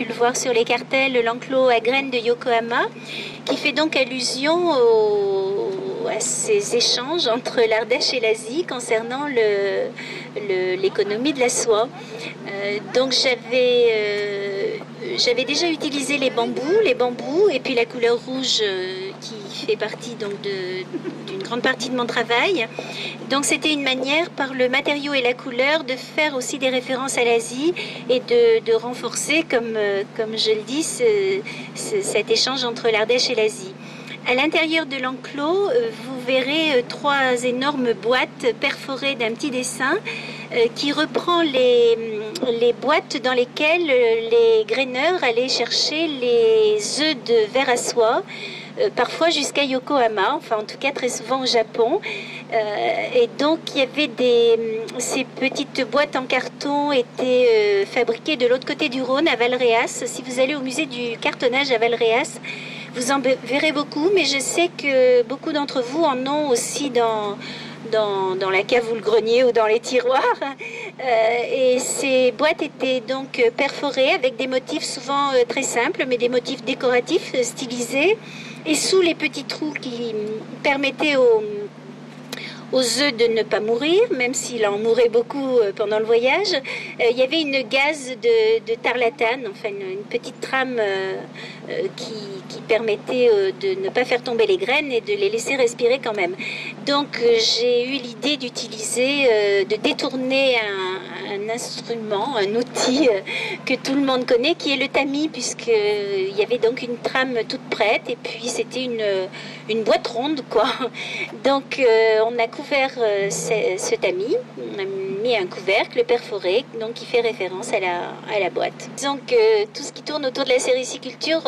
pu le voir sur les cartels, l'enclos à graines de Yokohama, qui fait donc allusion à ces échanges entre l'Ardèche et l'Asie concernant l'économie de la soie. Donc j'avais déjà utilisé les bambous et puis la couleur rouge qui fait partie donc d'une grande partie de mon travail. Donc c'était une manière, par le matériau et la couleur, de faire aussi des références à l'Asie et de renforcer, comme je le dis, cet échange entre l'Ardèche et l'Asie. À l'intérieur de l'enclos, vous verrez 3 énormes boîtes perforées d'un petit dessin qui reprend les boîtes dans lesquelles les graineurs allaient chercher les œufs de verre à soie, parfois jusqu'à Yokohama, enfin en tout cas très souvent au Japon. Et donc il y avait ces petites boîtes en carton étaient fabriquées de l'autre côté du Rhône, à Valréas. Si vous allez au musée du cartonnage à Valréas, vous en verrez beaucoup, mais je sais que beaucoup d'entre vous en ont aussi dans la cave ou le grenier ou dans les tiroirs. Et ces boîtes étaient donc perforées avec des motifs souvent très simples, mais des motifs décoratifs stylisés, et sous les petits trous qui permettaient aux œufs de ne pas mourir, même s'il en mourait beaucoup pendant le voyage. Il y avait une gaze de tarlatane, enfin une petite trame qui permettait de ne pas faire tomber les graines et de les laisser respirer quand même. Donc j'ai eu l'idée d'utiliser, de détourner un instrument, un outil que tout le monde connaît, qui est le tamis, puisqu'il y avait donc une trame toute prête, et puis c'était une boîte ronde, quoi. Donc on a couvert ce tamis, on a mis un couvercle perforé, donc qui fait référence à la boîte. Disons que tout ce qui tourne autour de la sériciculture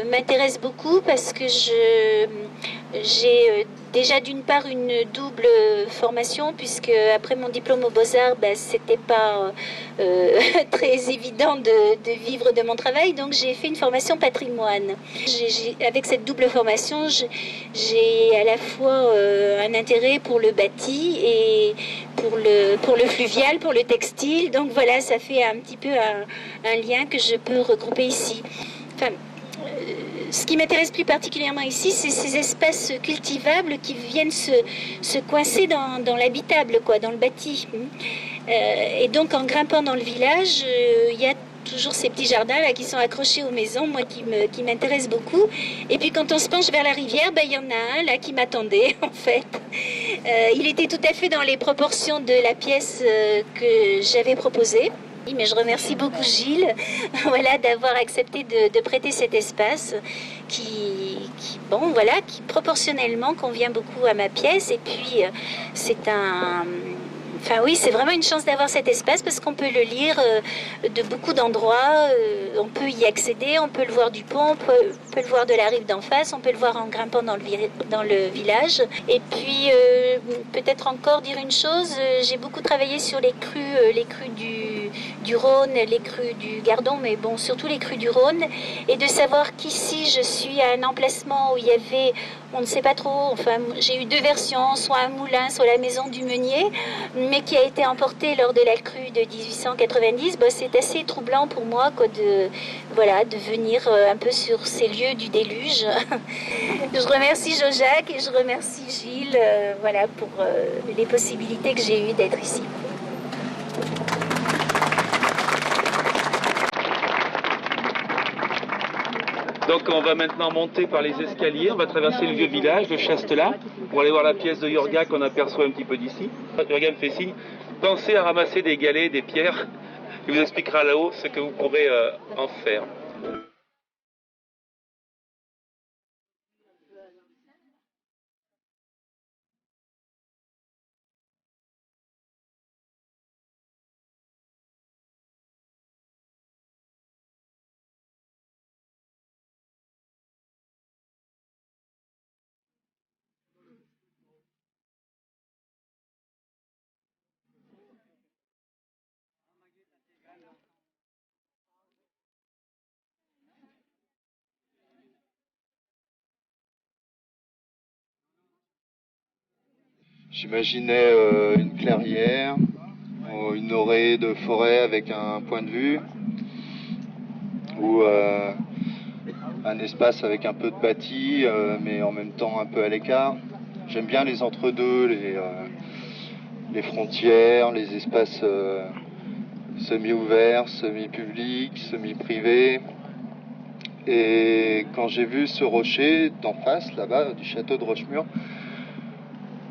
m'intéresse beaucoup, parce que j'ai déjà d'une part une double formation, puisque après mon diplôme aux Beaux-Arts, c'était pas très évident de vivre de mon travail, donc j'ai fait une formation patrimoine. Avec cette double formation, j'ai à la fois un intérêt pour le bâti et pour le fluvial, pour le textile, donc voilà, ça fait un petit peu un lien que je peux regrouper ici. Enfin, ce qui m'intéresse plus particulièrement ici, c'est ces espaces cultivables qui viennent se coincer dans l'habitable, quoi, dans le bâti. Et donc en grimpant dans le village, il y a toujours ces petits jardins là qui sont accrochés aux maisons, moi qui m'intéressent beaucoup. Et puis quand on se penche vers la rivière, il y en a un là qui m'attendait en fait. Il était tout à fait dans les proportions de la pièce que j'avais proposée. Mais je remercie beaucoup Gilles voilà, d'avoir accepté de prêter cet espace qui proportionnellement convient beaucoup à ma pièce. Et puis c'est vraiment une chance d'avoir cet espace, parce qu'on peut le lire de beaucoup d'endroits, on peut y accéder, on peut le voir du pont, on peut le voir de la rive d'en face, on peut le voir en grimpant dans le village. Et puis peut-être encore dire une chose, j'ai beaucoup travaillé sur les crues du Rhône, les crues du Gardon, mais bon, surtout les crues du Rhône, et de savoir qu'ici je suis à un emplacement où il y avait, on ne sait pas trop, enfin j'ai eu 2 versions, soit un moulin, soit la maison du meunier, mais qui a été emporté lors de la crue de 1890. C'est assez troublant pour moi, quoi, de venir un peu sur ces lieux du déluge. Je remercie Jean-Jacques et je remercie Gilles pour les possibilités que j'ai eues d'être ici. Donc on va maintenant monter par les escaliers, on va traverser le vieux village de Chastelat pour aller voir la pièce de Yorga qu'on aperçoit un petit peu d'ici. Yorga me fait signe, pensez à ramasser des galets, des pierres, il vous expliquera là-haut ce que vous pourrez en faire. J'imaginais une clairière, une orée de forêt avec un point de vue, ou un espace avec un peu de bâti, mais en même temps un peu à l'écart. J'aime bien les entre-deux, les frontières, les espaces semi-ouverts, semi-publics, semi-privés. Et quand j'ai vu ce rocher d'en face, là-bas, du château de Rochemur,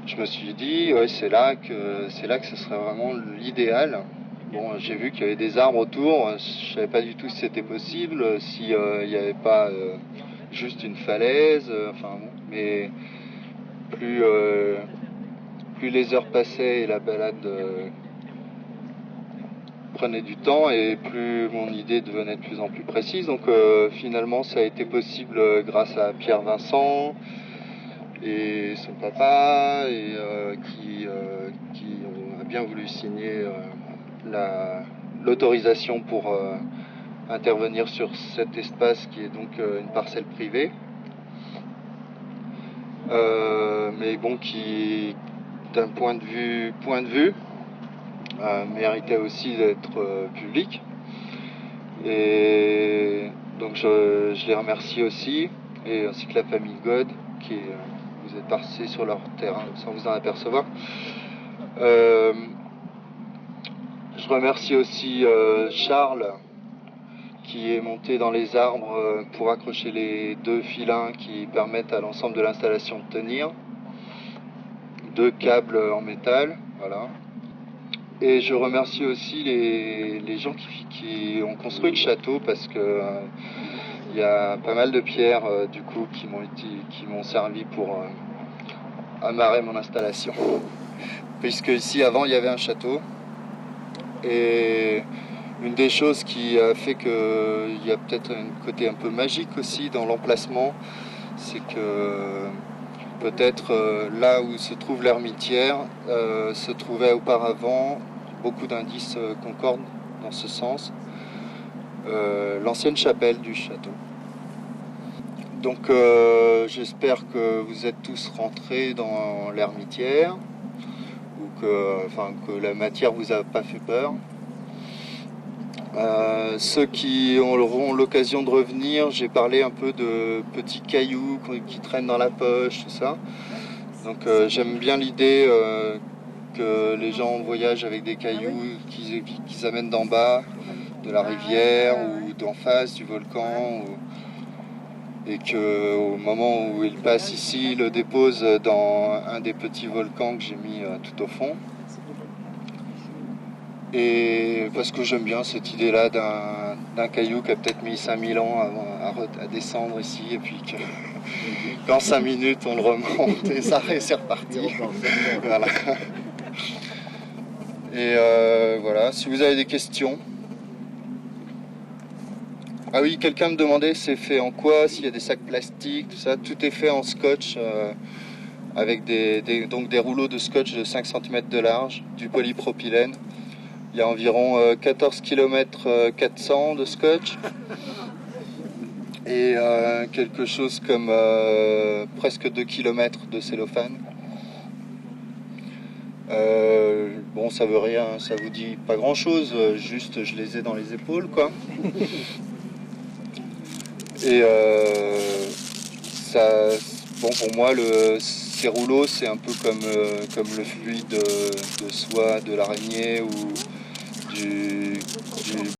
je me suis dit, ouais, c'est là que ce serait vraiment l'idéal. Bon, j'ai vu qu'il y avait des arbres autour, je savais pas du tout si c'était possible, s'il n'y avait pas juste une falaise, enfin bon, mais plus les heures passaient et la balade prenait du temps et plus mon idée devenait de plus en plus précise. Donc finalement ça a été possible grâce à Pierre Vincent et son papa et qui a bien voulu signer l'autorisation pour intervenir sur cet espace qui est donc une parcelle privée, mais bon, qui d'un point de vue méritait aussi d'être public. Et donc je les remercie aussi, et ainsi que la famille God qui vous êtes passé sur leur terrain sans vous en apercevoir. Je remercie aussi Charles qui est monté dans les arbres pour accrocher les 2 filins qui permettent à l'ensemble de l'installation de tenir. 2 câbles en métal, voilà. Et je remercie aussi les gens qui ont construit le château parce que il y a pas mal de pierres du coup qui m'ont servi pour amarrer mon installation. Puisque ici avant il y avait un château. Et une des choses qui a fait qu'il y a peut-être un côté un peu magique aussi dans l'emplacement, c'est que peut-être là où se trouve l'ermitière se trouvait auparavant, beaucoup d'indices concordent dans ce sens, l'ancienne chapelle du château. Donc j'espère que vous êtes tous rentrés dans l'ermitière, ou que la matière vous a pas fait peur. Ceux qui auront l'occasion de revenir, j'ai parlé un peu de petits cailloux qui traînent dans la poche, tout ça. Donc j'aime bien l'idée que les gens voyagent avec des cailloux qu'ils amènent d'en bas, de la rivière ou d'en face du volcan, et qu'au moment où ils passent ici, ils le déposent dans un des petits volcans que j'ai mis tout au fond. Et parce que j'aime bien cette idée-là d'un caillou qui a peut-être mis 5000 ans à descendre ici, et puis qu'en 5 minutes on le remonte et ça c'est reparti. Voilà. Et voilà, si vous avez des questions. Ah oui, quelqu'un me demandait c'est fait en quoi, s'il y a des sacs plastiques, tout ça. Tout est fait en scotch avec donc des rouleaux de scotch de 5 cm de large, du polypropylène. Il y a environ 14 km 400 de scotch et quelque chose comme presque 2 km de cellophane. Bon, ça veut rien, ça vous dit pas grand chose, juste je les ai dans les épaules, quoi. Et bon, pour moi, ces rouleaux, c'est un peu comme le fluide de soie de l'araignée ou du